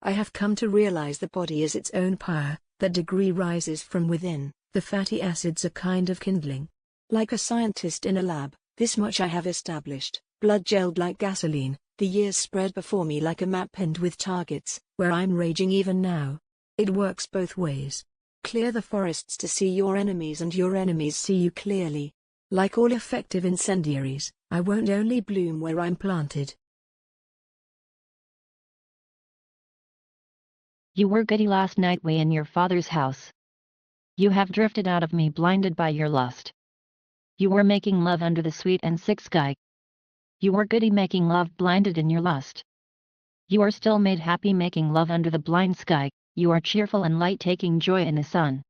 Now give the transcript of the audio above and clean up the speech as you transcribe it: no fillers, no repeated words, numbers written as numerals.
I have come to realize the body is its own power, that degree rises from within, the fatty acids are kind of kindling. Like a scientist in a lab, this much I have established, blood gelled like gasoline, the years spread before me like a map pinned with targets, where I'm raging even now. It works both ways. Clear the forests to see your enemies and your enemies see you clearly. Like all effective incendiaries, I won't only bloom where I'm planted. You were goody last night way in your father's house. You have drifted out of me blinded by your lust. You were making love under the sweet and sick sky. You were goody making love blinded in your lust. You are still made happy making love under the blind sky, you are cheerful and light taking joy in the sun.